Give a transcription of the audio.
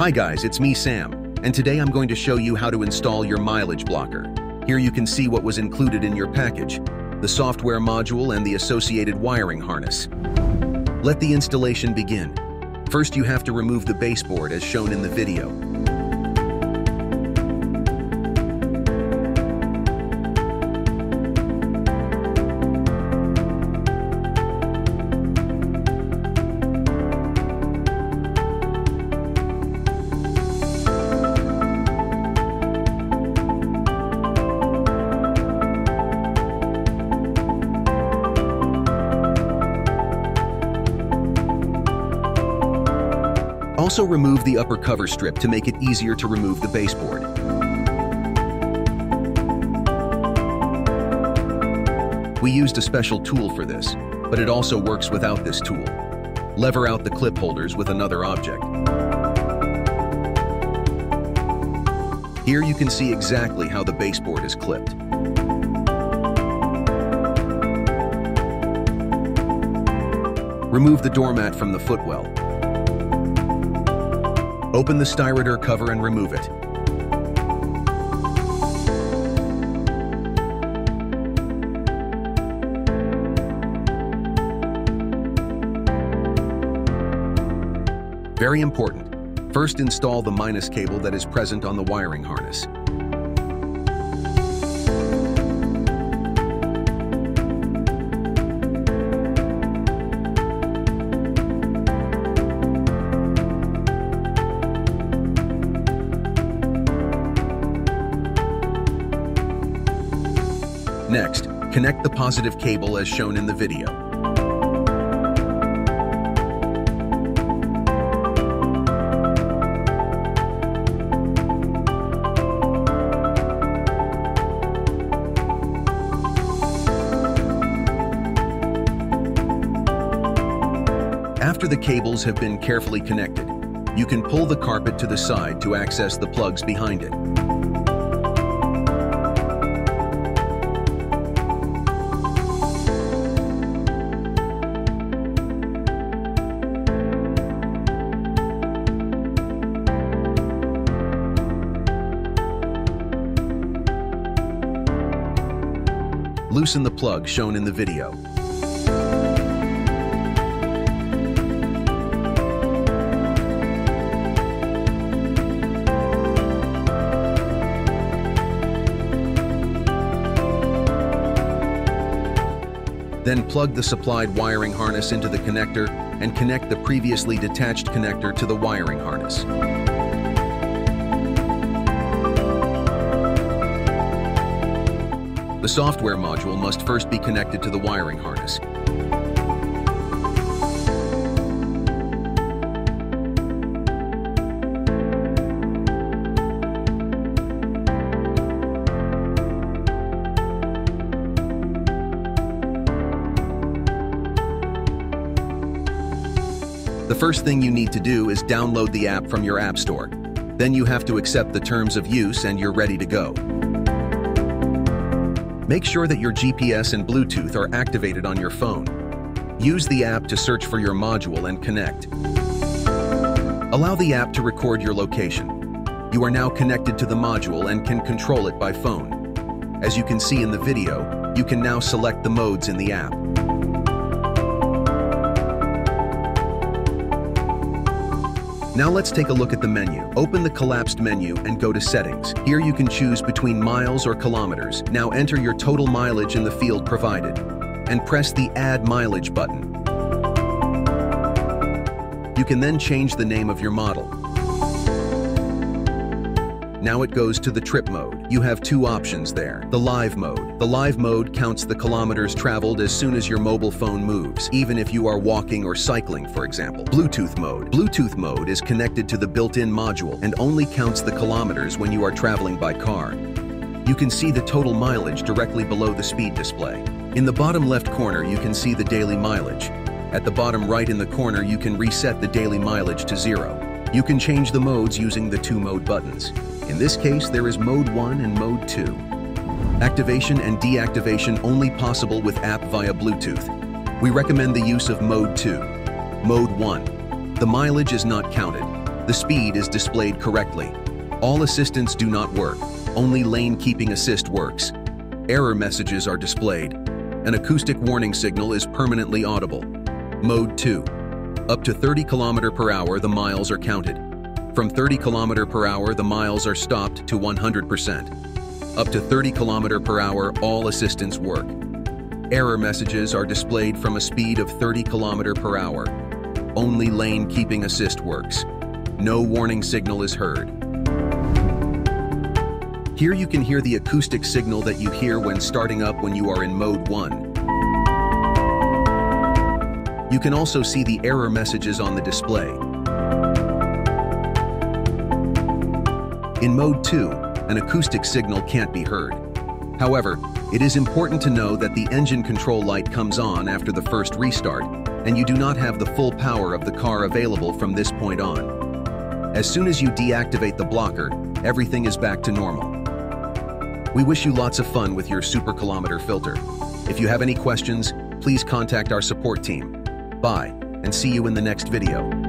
Hi guys, it's me Sam, and today I'm going to show you how to install your mileage blocker. Here you can see what was included in your package, the software module and the associated wiring harness. Let the installation begin. First you have to remove the baseboard as shown in the video. Also remove the upper cover strip to make it easier to remove the baseboard. We used a special tool for this, but it also works without this tool. Lever out the clip holders with another object. Here you can see exactly how the baseboard is clipped. Remove the doormat from the footwell. Open the styrodur cover and remove it. Very important. First install the minus cable that is present on the wiring harness. Next, connect the positive cable as shown in the video. After the cables have been carefully connected, you can pull the carpet to the side to access the plugs behind it. Loosen the plug shown in the video. Then plug the supplied wiring harness into the connector and connect the previously detached connector to the wiring harness. The software module must first be connected to the wiring harness. The first thing you need to do is download the app from your app store. Then you have to accept the terms of use and you're ready to go. Make sure that your GPS and Bluetooth are activated on your phone. Use the app to search for your module and connect. Allow the app to record your location. You are now connected to the module and can control it by phone. As you can see in the video, you can now select the modes in the app. Now let's take a look at the menu. Open the collapsed menu and go to Settings. Here you can choose between miles or kilometers. Now enter your total mileage in the field provided and press the Add Mileage button. You can then change the name of your model. Now it goes to the trip mode. You have two options there. The live mode. The live mode counts the kilometers traveled as soon as your mobile phone moves, even if you are walking or cycling, for example. Bluetooth mode. Bluetooth mode is connected to the built-in module and only counts the kilometers when you are traveling by car. You can see the total mileage directly below the speed display. In the bottom left corner, you can see the daily mileage. At the bottom right in the corner, you can reset the daily mileage to 0. You can change the modes using the two mode buttons. In this case, there is Mode 1 and Mode 2. Activation and deactivation only possible with app via Bluetooth. We recommend the use of Mode 2. Mode 1. The mileage is not counted. The speed is displayed correctly. All assistants do not work. Only lane keeping assist works. Error messages are displayed. An acoustic warning signal is permanently audible. Mode 2. Up to 30 km/h the miles are counted. From 30 km/h the miles are stopped to 100%. Up to 30 km/h all assistants work. Error messages are displayed from a speed of 30 km/h. Only lane keeping assist works. No warning signal is heard. Here you can hear the acoustic signal that you hear when starting up when you are in Mode 1. You can also see the error messages on the display. In Mode 2, an acoustic signal can't be heard. However, it is important to know that the engine control light comes on after the first restart, and you do not have the full power of the car available from this point on. As soon as you deactivate the blocker, everything is back to normal. We wish you lots of fun with your super kilometer filter. If you have any questions, please contact our support team. Bye, and see you in the next video.